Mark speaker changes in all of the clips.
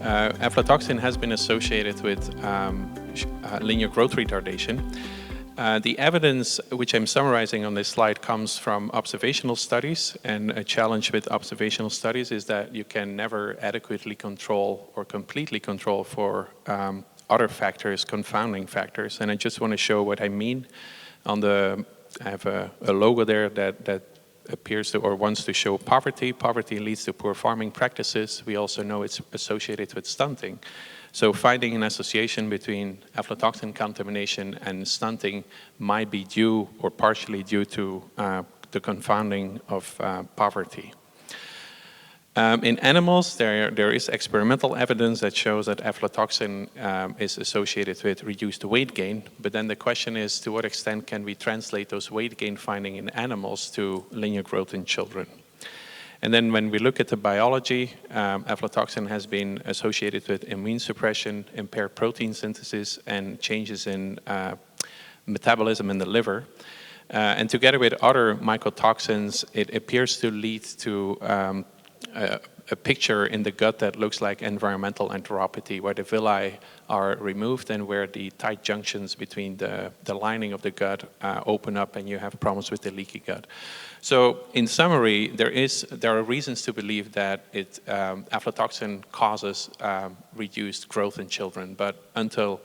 Speaker 1: Aflatoxin has been associated with linear growth retardation. The evidence, which I'm summarizing on this slide, comes from observational studies, and a challenge with observational studies is that you can never adequately control or completely control for other factors, confounding factors. And I just want to show what I mean. I have a logo there that appears to or wants to show poverty. Poverty leads to poor farming practices. We also know it's associated with stunting. So finding an association between aflatoxin contamination and stunting might be due or partially due to the confounding of poverty. In animals, there is experimental evidence that shows that aflatoxin is associated with reduced weight gain, but then the question is, to what extent can we translate those weight gain findings in animals to linear growth in children? And then when we look at the biology, aflatoxin has been associated with immune suppression, impaired protein synthesis, and changes in metabolism in the liver. And together with other mycotoxins, it appears to lead to a picture in the gut that looks like environmental enteropathy, where the villi are removed and where the tight junctions between the lining of the gut open up, and you have problems with the leaky gut. So in summary, there are reasons to believe that aflatoxin causes reduced growth in children, but until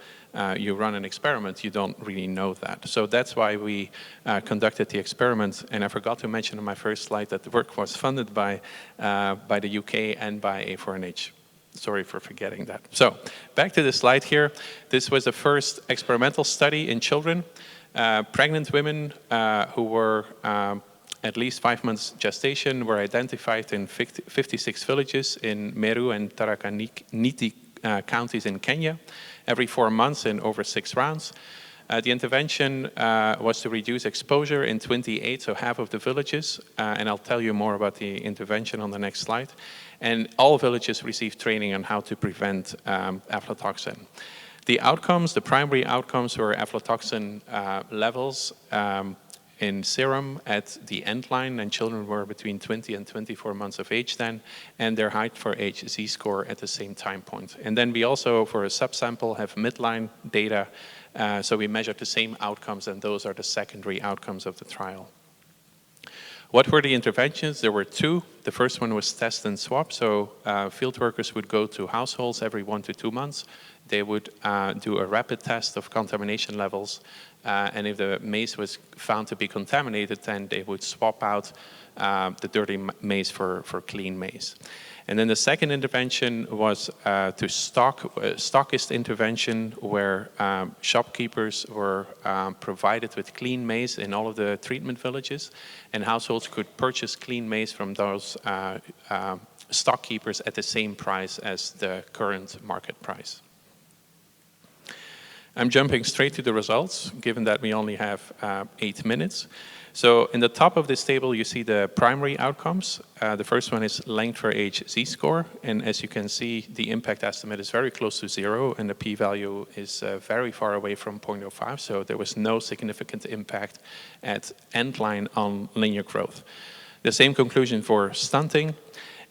Speaker 1: you run an experiment, you don't really know that. So that's why we conducted the experiment. And I forgot to mention on my first slide that the work was funded by the UK and by A4NH. Sorry for forgetting that. So back to the slide here. This was the first experimental study in children. Pregnant women who were at least 5 months gestation were identified in 56 villages in Meru and Tharaka Nithi counties in Kenya, every 4 months in over 6 rounds. The intervention was to reduce exposure in 28, so half of the villages, and I'll tell you more about the intervention on the next slide. And all villages received training on how to prevent aflatoxin. The outcomes, the primary outcomes, were aflatoxin levels in serum at the end line, and children were between 20 and 24 months of age then, and their height for age Z-score at the same time point. And then we also, for a subsample, have midline data, so we measured the same outcomes, and those are the secondary outcomes of the trial. What were the interventions? There were 2. The first one was test and swap, so field workers would go to households every 1 to 2 months. They would do a rapid test of contamination levels, and if the maize was found to be contaminated, then they would swap out the dirty maize for clean maize. And then the second intervention was to stockist intervention, where shopkeepers were provided with clean maize in all of the treatment villages, and households could purchase clean maize from those stock keepers at the same price as the current market price. I'm jumping straight to the results, given that we only have 8 minutes. So in the top of this table, you see the primary outcomes. The first one is length for age Z-score, and as you can see, the impact estimate is very close to 0, and the p-value is very far away from 0.05, so there was no significant impact at end line on linear growth. The same conclusion for stunting.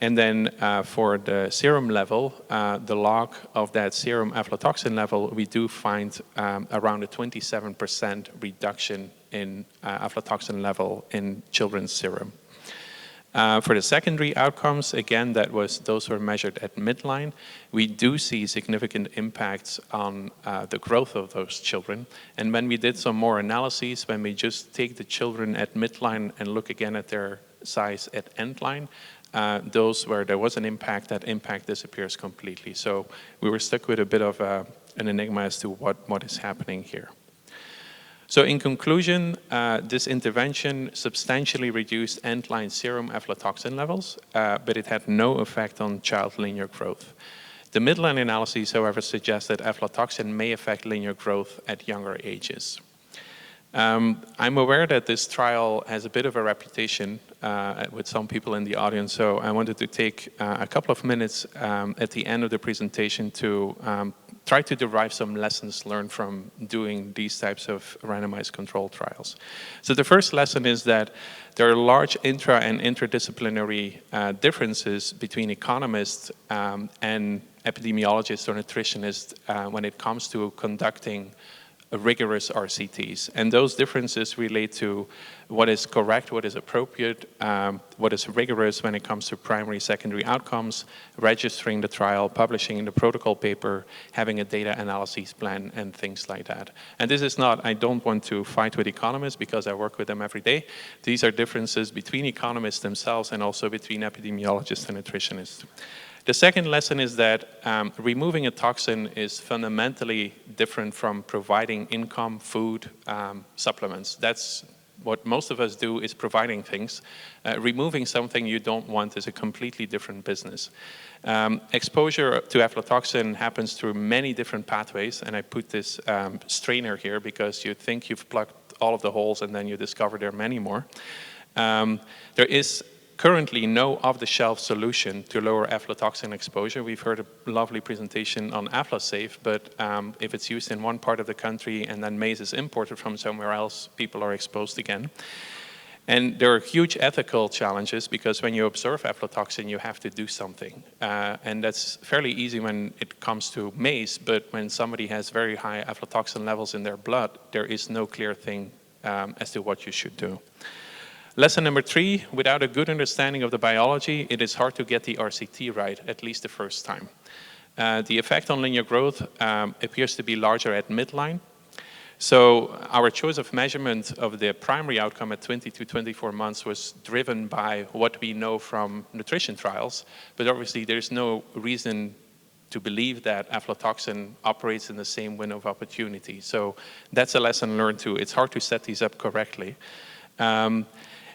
Speaker 1: And then for the serum level, the log of that serum aflatoxin level, we do find around a 27% reduction in aflatoxin level in children's serum. For the secondary outcomes, again, those were measured at midline. We do see significant impacts on the growth of those children. And when we did some more analyses, when we just take the children at midline and look again at their size at endline, those where there was an impact, that impact disappears completely. So we were stuck with a bit of an enigma as to what is happening here. So in conclusion, this intervention substantially reduced end-line serum aflatoxin levels, but it had no effect on child linear growth. The midline analyses, however, suggest that aflatoxin may affect linear growth at younger ages. I'm aware that this trial has a bit of a reputation with some people in the audience, so I wanted to take a couple of minutes at the end of the presentation to try to derive some lessons learned from doing these types of randomized controlled trials. So the first lesson is that there are large intra and interdisciplinary differences between economists and epidemiologists or nutritionists when it comes to conducting rigorous RCTs. And those differences relate to what is correct, what is appropriate, what is rigorous when it comes to primary, secondary outcomes, registering the trial, publishing in the protocol paper, having a data analysis plan, and things like that. And this is not, I don't want to fight with economists because I work with them every day. These are differences between economists themselves and also between epidemiologists and nutritionists. The second lesson is that removing a toxin is fundamentally different from providing income, food, supplements. That's what most of us do, is providing things. Removing something you don't want is a completely different business. Exposure to aflatoxin happens through many different pathways, and I put this strainer here because you think you've plugged all of the holes and then you discover there are many more. There is currently no off-the-shelf solution to lower aflatoxin exposure. We've heard a lovely presentation on AflaSafe, but if it's used in one part of the country and then maize is imported from somewhere else, people are exposed again. And there are huge ethical challenges because when you observe aflatoxin, you have to do something. And that's fairly easy when it comes to maize, but when somebody has very high aflatoxin levels in their blood, there is no clear thing as to what you should do. Lesson number 3, without a good understanding of the biology, it is hard to get the RCT right, at least the first time. The effect on linear growth appears to be larger at midline. So our choice of measurement of the primary outcome at 20 to 24 months was driven by what we know from nutrition trials, but obviously there's no reason to believe that aflatoxin operates in the same window of opportunity. So that's a lesson learned too. It's hard to set these up correctly.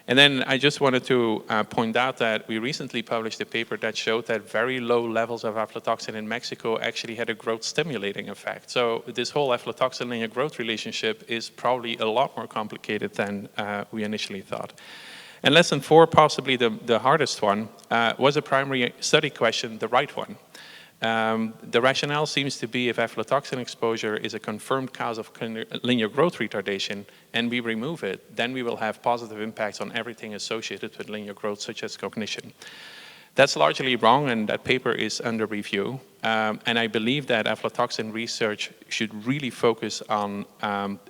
Speaker 1: And then I just wanted to point out that we recently published a paper that showed that very low levels of aflatoxin in Mexico actually had a growth stimulating effect. So this whole aflatoxin linear growth relationship is probably a lot more complicated than we initially thought. And lesson 4, possibly the hardest one, was a primary study question the right one? The rationale seems to be if aflatoxin exposure is a confirmed cause of linear growth retardation and we remove it, then we will have positive impacts on everything associated with linear growth, such as cognition. That's largely wrong, and that paper is under review. And I believe that aflatoxin research should really focus on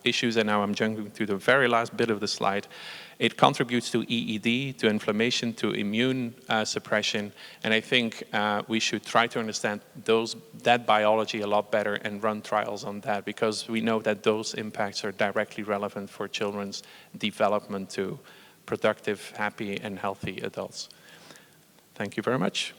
Speaker 1: issues, and now I'm jumping to the very last bit of the slide. It contributes to EED, to inflammation, to immune suppression, and I think we should try to understand that biology a lot better and run trials on that, because we know that those impacts are directly relevant for children's development to productive, happy, and healthy adults. Thank you very much.